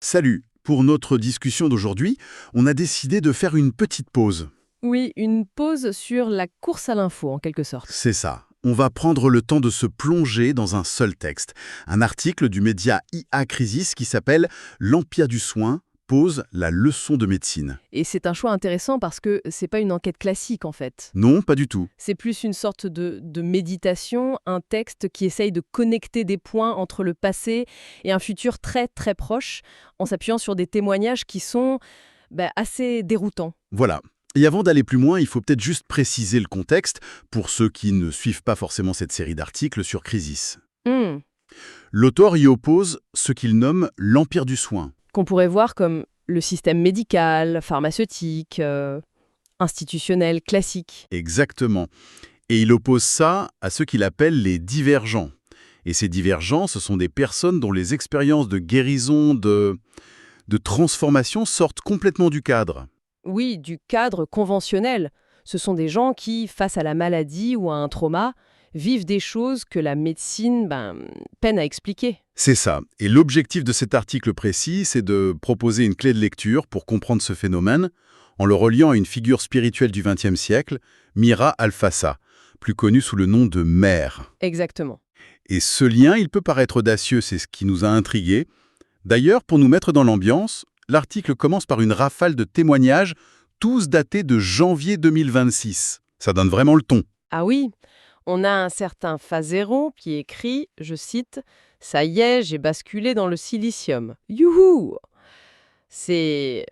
Salut! Pour notre discussion d'aujourd'hui, on a décidé de faire une petite pause. Oui, une pause sur la course à l'info, en quelque sorte. C'est ça. On va prendre le temps de se plonger dans un seul texte. Un article du média IA Crisis qui s'appelle «L'Empire du soin pose la leçon de médecine». Et c'est un choix intéressant parce que c'est pas une enquête classique, en fait. Non, pas du tout. C'est plus une sorte de méditation, un texte qui essaye de connecter des points entre le passé et un futur très très proche, en s'appuyant sur des témoignages qui sont assez déroutants. Voilà. Et avant d'aller plus loin, il faut peut-être juste préciser le contexte pour ceux qui ne suivent pas forcément cette série d'articles sur Crisis. Hmm. L'auteur y oppose ce qu'il nomme «l'Empire du soin». Qu'on pourrait voir comme le système médical, pharmaceutique, institutionnel, classique. Exactement. Et il oppose ça à ce qu'il appelle les divergents. Et ces divergents, ce sont des personnes dont les expériences de guérison, de transformation sortent complètement du cadre. Oui, du cadre conventionnel. Ce sont des gens qui, face à la maladie ou à un trauma, vivent des choses que la médecine peine à expliquer. C'est ça. Et l'objectif de cet article précis, c'est de proposer une clé de lecture pour comprendre ce phénomène en le reliant à une figure spirituelle du XXe siècle, Mira Alfassa, plus connue sous le nom de Mère. Exactement. Et ce lien, il peut paraître audacieux, c'est ce qui nous a intrigués. D'ailleurs, pour nous mettre dans l'ambiance, l'article commence par une rafale de témoignages, tous datés de janvier 2026. Ça donne vraiment le ton. Ah oui, on a un certain Fazero qui écrit, je cite, «Ça y est, j'ai basculé dans le silicium. Youhou!» C'est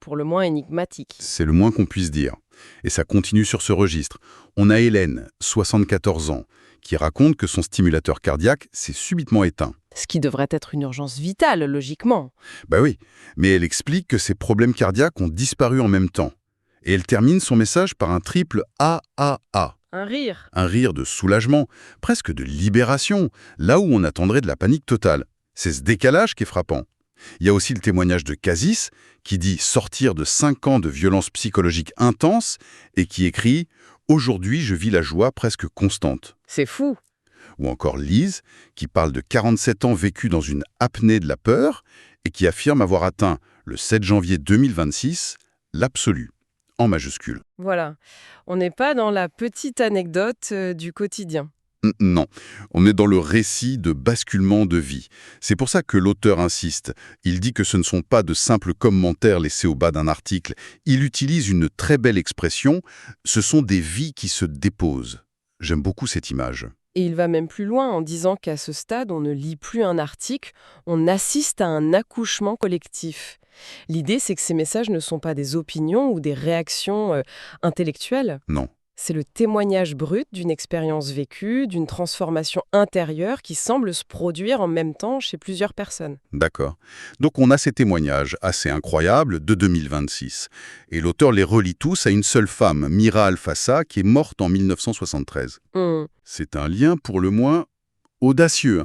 pour le moins énigmatique. C'est le moins qu'on puisse dire. Et ça continue sur ce registre. On a Hélène, 74 ans, qui raconte que son stimulateur cardiaque s'est subitement éteint. Ce qui devrait être une urgence vitale, logiquement. Bah oui, mais elle explique que ses problèmes cardiaques ont disparu en même temps. Et elle termine son message par un triple AAA. Un rire. Un rire de soulagement, presque de libération, là où on attendrait de la panique totale. C'est ce décalage qui est frappant. Il y a aussi le témoignage de Casis, qui dit sortir de 5 ans de violences psychologiques intenses et qui écrit « Aujourd'hui, je vis la joie presque constante ». C'est fou. Ou encore Lise, qui parle de 47 ans vécus dans une apnée de la peur et qui affirme avoir atteint, le 7 janvier 2026, l'absolu, en majuscule. Voilà. On n'est pas dans la petite anecdote du quotidien. Non, on est dans le récit de basculement de vie. C'est pour ça que l'auteur insiste. Il dit que ce ne sont pas de simples commentaires laissés au bas d'un article. Il utilise une très belle expression. Ce sont des vies qui se déposent. J'aime beaucoup cette image. Et il va même plus loin en disant qu'à ce stade, on ne lit plus un article, on assiste à un accouchement collectif. L'idée, c'est que ces messages ne sont pas des opinions ou des réactions intellectuelles. Non. C'est le témoignage brut d'une expérience vécue, d'une transformation intérieure qui semble se produire en même temps chez plusieurs personnes. D'accord. Donc on a ces témoignages assez incroyables de 2026. Et l'auteur les relie tous à une seule femme, Mira Alfassa, qui est morte en 1973. C'est un lien pour le moins audacieux.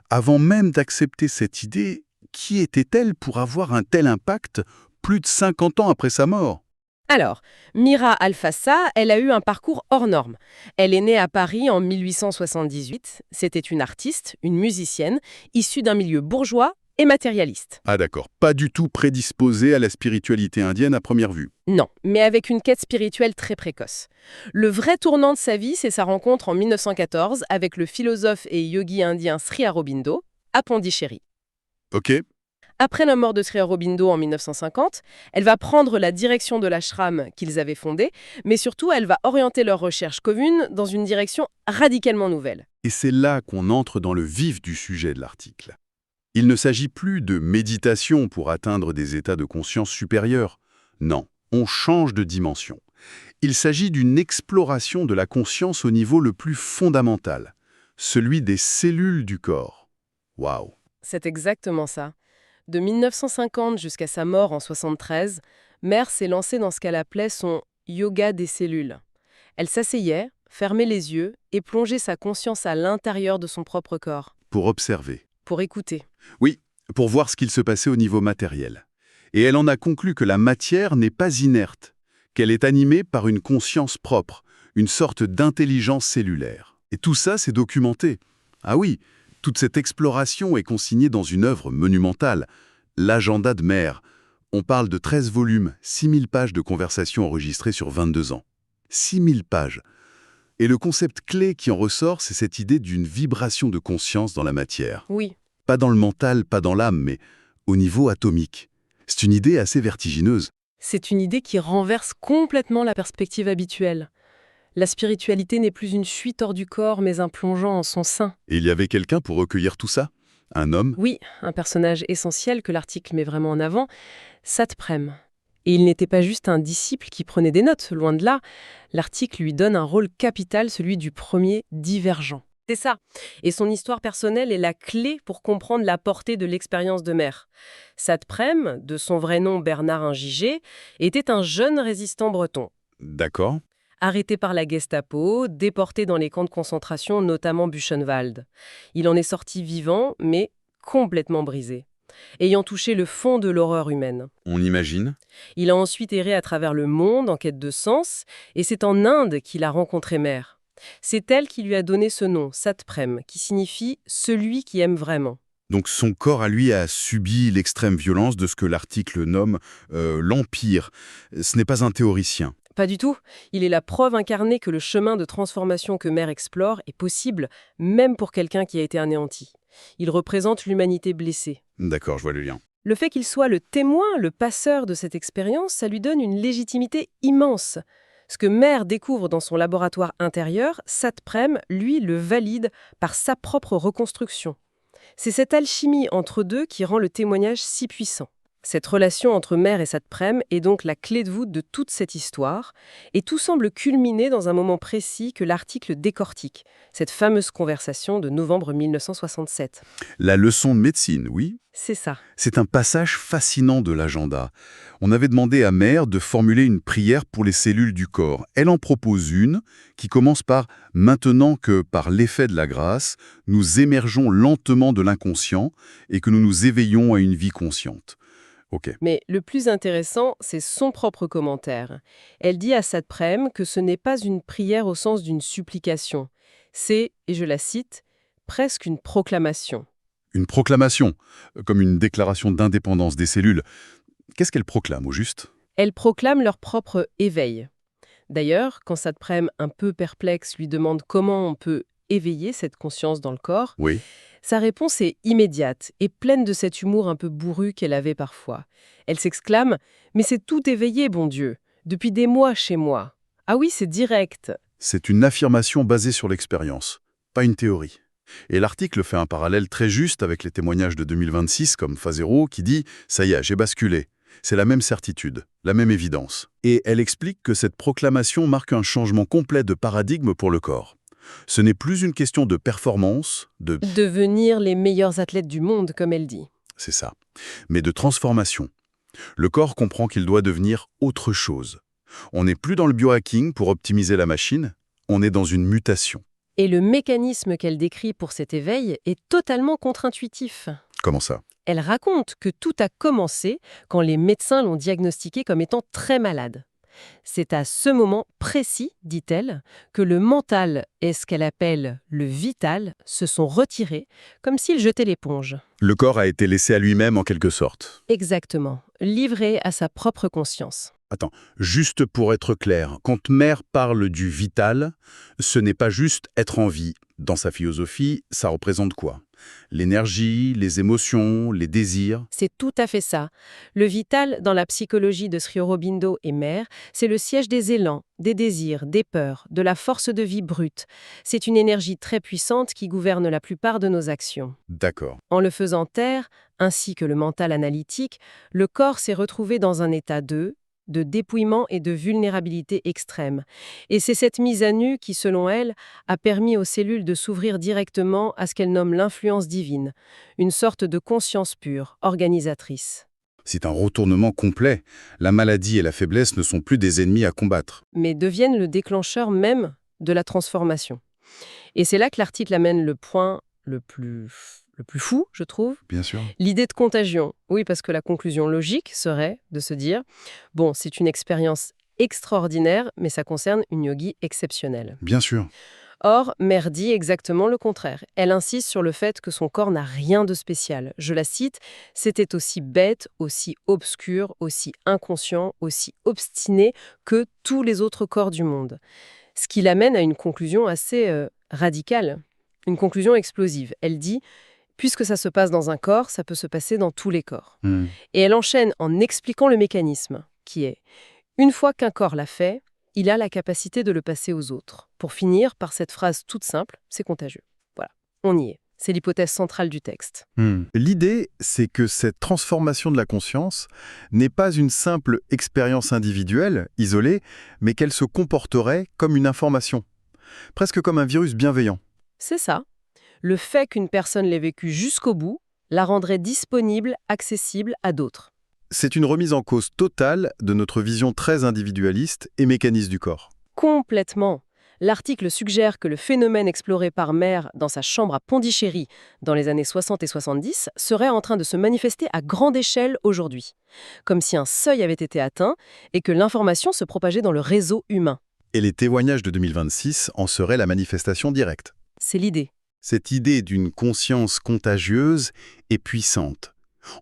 Avant même d'accepter cette idée, qui était-elle pour avoir un tel impact plus de 50 ans après sa mort? Alors, Mira Alfassa, elle a eu un parcours hors norme. Elle est née à Paris en 1878. C'était une artiste, une musicienne, issue d'un milieu bourgeois et matérialiste. Ah d'accord, pas du tout prédisposée à la spiritualité indienne à première vue. Non, mais avec une quête spirituelle très précoce. Le vrai tournant de sa vie, c'est sa rencontre en 1914 avec le philosophe et yogi indien Sri Aurobindo, à Pondichéry. Ok. Après la mort de Sri Aurobindo en 1950, elle va prendre la direction de l'ashram qu'ils avaient fondé, mais surtout elle va orienter leurs recherches communes dans une direction radicalement nouvelle. Et c'est là qu'on entre dans le vif du sujet de l'article. Il ne s'agit plus de méditation pour atteindre des états de conscience supérieurs. Non, on change de dimension. Il s'agit d'une exploration de la conscience au niveau le plus fondamental, celui des cellules du corps. Waouh! C'est exactement ça. De 1950 jusqu'à sa mort en 1973, Mère s'est lancée dans ce qu'elle appelait son yoga des cellules. Elle s'asseyait, fermait les yeux et plongeait sa conscience à l'intérieur de son propre corps, Pour observer. pour écouter. Oui, pour voir ce qu'il se passait au niveau matériel. Et elle en a conclu que la matière n'est pas inerte, qu'elle est animée par une conscience propre, une sorte d'intelligence cellulaire. Et tout ça, c'est documenté. Ah oui, toute cette exploration est consignée dans une œuvre monumentale, L'agenda de Mère. On parle de 13 volumes, 6000 pages de conversations enregistrées sur 22 ans. 6000 pages. Et le concept clé qui en ressort, c'est cette idée d'une vibration de conscience dans la matière. Oui. Pas dans le mental, pas dans l'âme, mais au niveau atomique. C'est une idée assez vertigineuse. C'est une idée qui renverse complètement la perspective habituelle. La spiritualité n'est plus une fuite hors du corps, mais un plongeant en son sein. Et il y avait quelqu'un pour recueillir tout ça? Un homme? Oui, un personnage essentiel que l'article met vraiment en avant, Satprem. Et il n'était pas juste un disciple qui prenait des notes, loin de là. L'article lui donne un rôle capital, celui du premier divergent. C'est ça. Et son histoire personnelle est la clé pour comprendre la portée de l'expérience de Mère. Satprem, de son vrai nom Bernard Ingigé, était un jeune résistant breton. D'accord. Arrêté par la Gestapo, déporté dans les camps de concentration, notamment Buchenwald. Il en est sorti vivant, mais complètement brisé, ayant touché le fond de l'horreur humaine. On imagine. Il a ensuite erré à travers le monde en quête de sens, et c'est en Inde qu'il a rencontré Mère. C'est elle qui lui a donné ce nom, Satprem, qui signifie « celui qui aime vraiment ». Donc son corps à lui a subi l'extrême violence de ce que l'article nomme l'Empire. Ce n'est pas un théoricien. Pas du tout. Il est la preuve incarnée que le chemin de transformation que Mère explore est possible, même pour quelqu'un qui a été anéanti. Il représente l'humanité blessée. D'accord, je vois le lien. Le fait qu'il soit le témoin, le passeur de cette expérience, ça lui donne une légitimité immense. Ce que Mère découvre dans son laboratoire intérieur, Satprem, lui, le valide par sa propre reconstruction. C'est cette alchimie entre deux qui rend le témoignage si puissant. Cette relation entre Mère et Satprem est donc la clé de voûte de toute cette histoire, et tout semble culminer dans un moment précis que l'article décortique, cette fameuse conversation de novembre 1967. La leçon de médecine, oui. C'est ça. C'est un passage fascinant de l'agenda. On avait demandé à Mère de formuler une prière pour les cellules du corps. Elle en propose une qui commence par « Maintenant que, par l'effet de la grâce, nous émergeons lentement de l'inconscient et que nous nous éveillons à une vie consciente ». Ok. Mais le plus intéressant, c'est son propre commentaire. Elle dit à Satprem que ce n'est pas une prière au sens d'une supplication. C'est, et je la cite, « presque une proclamation ». Une proclamation, comme une déclaration d'indépendance des cellules. Qu'est-ce qu'elle proclame, au juste? Elle proclame leur propre éveil. D'ailleurs, quand Satprem, un peu perplexe, lui demande comment on peut éveiller cette conscience dans le corps, Oui. sa réponse est immédiate et pleine de cet humour un peu bourru qu'elle avait parfois. Elle s'exclame « Mais c'est tout éveillé, bon Dieu, depuis des mois chez moi. Ah oui, c'est direct !» C'est une affirmation basée sur l'expérience, pas une théorie. Et l'article fait un parallèle très juste avec les témoignages de 2026 comme Fazero qui dit « Ça y est, j'ai basculé ». C'est la même certitude, la même évidence. Et elle explique que cette proclamation marque un changement complet de paradigme pour le corps. Ce n'est plus une question de performance, de... Devenir les meilleurs athlètes du monde, comme elle dit. C'est ça. Mais de transformation. Le corps comprend qu'il doit devenir autre chose. On n'est plus dans le biohacking pour optimiser la machine, on est dans une mutation. Et le mécanisme qu'elle décrit pour cet éveil est totalement contre-intuitif. Comment ça? Elle raconte que tout a commencé quand les médecins l'ont diagnostiqué comme étant très malade. C'est à ce moment précis, dit-elle, que le mental et ce qu'elle appelle le vital se sont retirés, comme s'ils jetaient l'éponge. Le corps a été laissé à lui-même en quelque sorte. Exactement, livré à sa propre conscience. Attends, juste pour être clair, quand Mère parle du vital, ce n'est pas juste être en vie. Dans sa philosophie, ça représente quoi? L'énergie, les émotions, les désirs? C'est tout à fait ça. Le vital, dans la psychologie de Sri Aurobindo et Mère, c'est le siège des élans, des désirs, des peurs, de la force de vie brute. C'est une énergie très puissante qui gouverne la plupart de nos actions. D'accord. En le faisant taire, ainsi que le mental analytique, le corps s'est retrouvé dans un état de dépouillement et de vulnérabilité extrême. Et c'est cette mise à nu qui, selon elle, a permis aux cellules de s'ouvrir directement à ce qu'elle nomme l'influence divine, une sorte de conscience pure, organisatrice. C'est un retournement complet. La maladie et la faiblesse ne sont plus des ennemis à combattre. Mais deviennent le déclencheur même de la transformation. Et c'est là que l'article amène le point le plus fou, je trouve. Bien sûr. L'idée de contagion. Oui, parce que la conclusion logique serait de se dire « Bon, c'est une expérience extraordinaire, mais ça concerne une yogi exceptionnelle. » Bien sûr. Or, Mère dit exactement le contraire. Elle insiste sur le fait que son corps n'a rien de spécial. Je la cite, « C'était aussi bête, aussi obscur, aussi inconscient, aussi obstiné que tous les autres corps du monde. » Ce qui l'amène à une conclusion assez radicale, une conclusion explosive. Elle dit, puisque ça se passe dans un corps, ça peut se passer dans tous les corps. Et elle enchaîne en expliquant le mécanisme, qui est, une fois qu'un corps l'a fait, il a la capacité de le passer aux autres. Pour finir par cette phrase toute simple, c'est contagieux. Voilà, on y est. C'est l'hypothèse centrale du texte. L'idée, c'est que cette transformation de la conscience n'est pas une simple expérience individuelle, isolée, mais qu'elle se comporterait comme une information, presque comme un virus bienveillant. C'est ça. Le fait qu'une personne l'ait vécu jusqu'au bout la rendrait disponible, accessible à d'autres. C'est une remise en cause totale de notre vision très individualiste et mécaniste du corps. Complètement. L'article suggère que le phénomène exploré par Mère dans sa chambre à Pondichéry dans les années 60 et 70 serait en train de se manifester à grande échelle aujourd'hui. Comme si un seuil avait été atteint et que l'information se propageait dans le réseau humain. Et les témoignages de 2026 en seraient la manifestation directe. C'est l'idée. Cette idée d'une conscience contagieuse et puissante.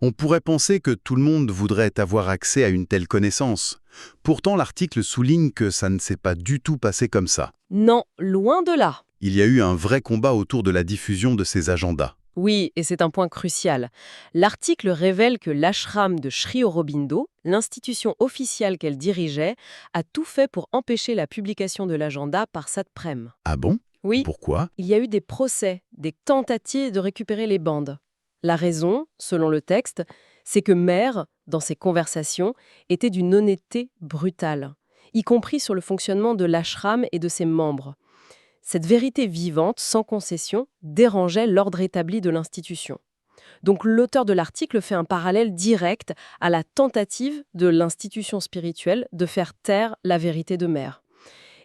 On pourrait penser que tout le monde voudrait avoir accès à une telle connaissance. Pourtant, l'article souligne que ça ne s'est pas du tout passé comme ça. Non, loin de là. Il y a eu un vrai combat autour de la diffusion de ces agendas. Oui, et c'est un point crucial. L'article révèle que l'ashram de Sri Aurobindo, l'institution officielle qu'elle dirigeait, a tout fait pour empêcher la publication de l'agenda par Satprem. Ah bon? Oui, Pourquoi? il y a eu des procès, des tentatives de récupérer les bandes. La raison, selon le texte, c'est que Mère, dans ses conversations, était d'une honnêteté brutale, y compris sur le fonctionnement de l'ashram et de ses membres. Cette vérité vivante, sans concession, dérangeait l'ordre établi de l'institution. Donc l'auteur de l'article fait un parallèle direct à la tentative de l'institution spirituelle de faire taire la vérité de Mère.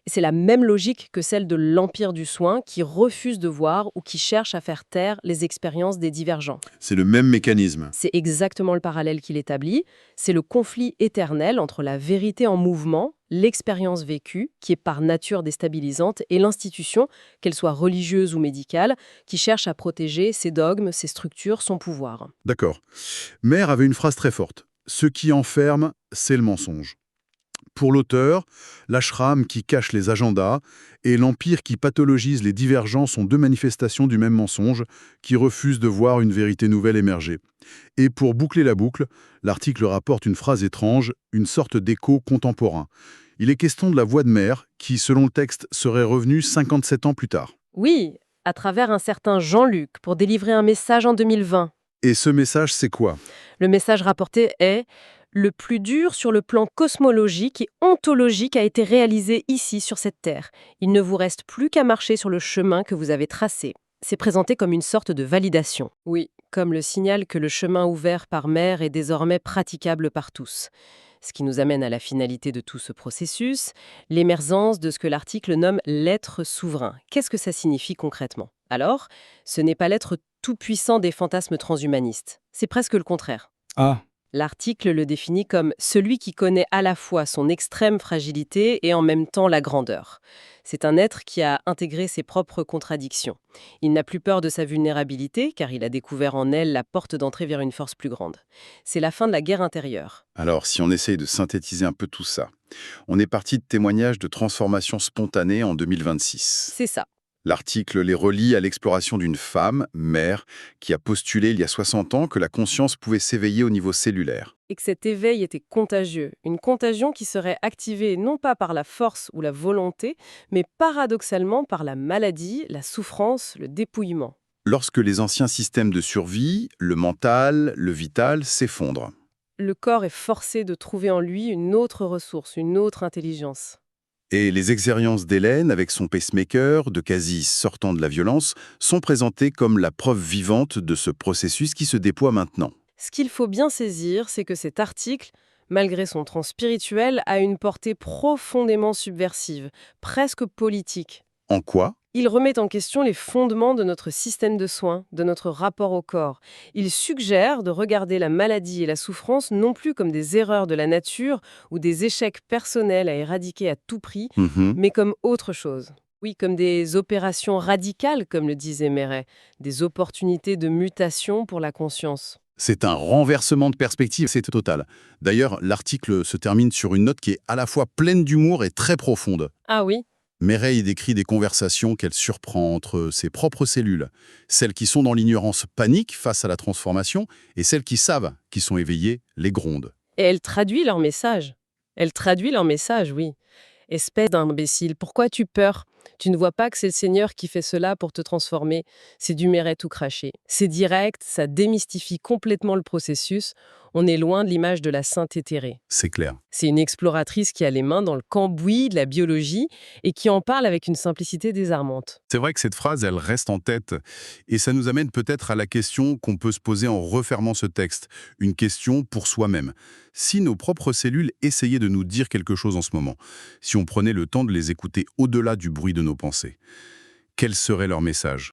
C'est la même logique que celle de l'empire du soin qui refuse de voir ou qui cherche à faire taire les expériences des divergents. C'est le même mécanisme. C'est exactement le parallèle qu'il établit. C'est le conflit éternel entre la vérité en mouvement, l'expérience vécue, qui est par nature déstabilisante, et l'institution, qu'elle soit religieuse ou médicale, qui cherche à protéger ses dogmes, ses structures, son pouvoir. D'accord. Mère avait une phrase très forte. « Ce qui enferme, c'est le mensonge ». Pour l'auteur, l'ashram qui cache les agendas et l'empire qui pathologise les divergents sont deux manifestations du même mensonge qui refusent de voir une vérité nouvelle émerger. Et pour boucler la boucle, l'article rapporte une phrase étrange, une sorte d'écho contemporain. Il est question de la voix de Mère qui, selon le texte, serait revenue 57 ans plus tard. Oui, à travers un certain Jean-Luc, pour délivrer un message en 2020. Et ce message, c'est quoi? Le message rapporté est « Le plus dur sur le plan cosmologique et ontologique a été réalisé ici, sur cette Terre. Il ne vous reste plus qu'à marcher sur le chemin que vous avez tracé. » C'est présenté comme une sorte de validation. Oui, comme le signal que le chemin ouvert par Mère est désormais praticable par tous. Ce qui nous amène à la finalité de tout ce processus, l'émergence de ce que l'article nomme l'être souverain. Qu'est-ce que ça signifie concrètement? Alors, ce n'est pas l'être tout-puissant des fantasmes transhumanistes. C'est presque le contraire. Ah. L'article le définit comme celui qui connaît à la fois son extrême fragilité et en même temps la grandeur. C'est un être qui a intégré ses propres contradictions. Il n'a plus peur de sa vulnérabilité, car il a découvert en elle la porte d'entrée vers une force plus grande. C'est la fin de la guerre intérieure. Alors, si on essaye de synthétiser un peu tout ça, on est parti de témoignages de transformation spontanée en 2026. C'est ça. L'article les relie à l'exploration d'une femme, Mère, qui a postulé il y a 60 ans que la conscience pouvait s'éveiller au niveau cellulaire. Et que cet éveil était contagieux. Une contagion qui serait activée non pas par la force ou la volonté, mais paradoxalement par la maladie, la souffrance, le dépouillement. Lorsque les anciens systèmes de survie, le mental, le vital, s'effondrent. Le corps est forcé de trouver en lui une autre ressource, une autre intelligence. Et les expériences d'Hélène, avec son pacemaker, de Casis sortant de la violence, sont présentées comme la preuve vivante de ce processus qui se déploie maintenant. Ce qu'il faut bien saisir, c'est que cet article, malgré son tronc spirituel, a une portée profondément subversive, presque politique. En quoi? Il remet en question les fondements de notre système de soins, de notre rapport au corps. Il suggère de regarder la maladie et la souffrance non plus comme des erreurs de la nature ou des échecs personnels à éradiquer à tout prix, mais comme autre chose. Oui, comme des opérations radicales, comme le disait Méret, des opportunités de mutation pour la conscience. C'est un renversement de perspective, c'est total. D'ailleurs, l'article se termine sur une note qui est à la fois pleine d'humour et très profonde. Ah oui. Mireille décrit des conversations qu'elle surprend entre ses propres cellules, celles qui sont dans l'ignorance panique face à la transformation et celles qui savent, qui sont éveillées, les grondes. Et elle traduit leur message. Elle traduit leur message, oui. Espèce d'imbécile, pourquoi tu peurs? Tu ne vois pas que c'est le Seigneur qui fait cela pour te transformer? C'est du Méret tout craché. C'est direct, ça démystifie complètement le processus. On est loin de l'image de la sainte éthérée. C'est clair. C'est une exploratrice qui a les mains dans le cambouis de la biologie et qui en parle avec une simplicité désarmante. C'est vrai que cette phrase, elle reste en tête. Et ça nous amène peut-être à la question qu'on peut se poser en refermant ce texte. Une question pour soi-même. Si nos propres cellules essayaient de nous dire quelque chose en ce moment, si on prenait le temps de les écouter au-delà du bruit de nos pensées, quel serait leur message?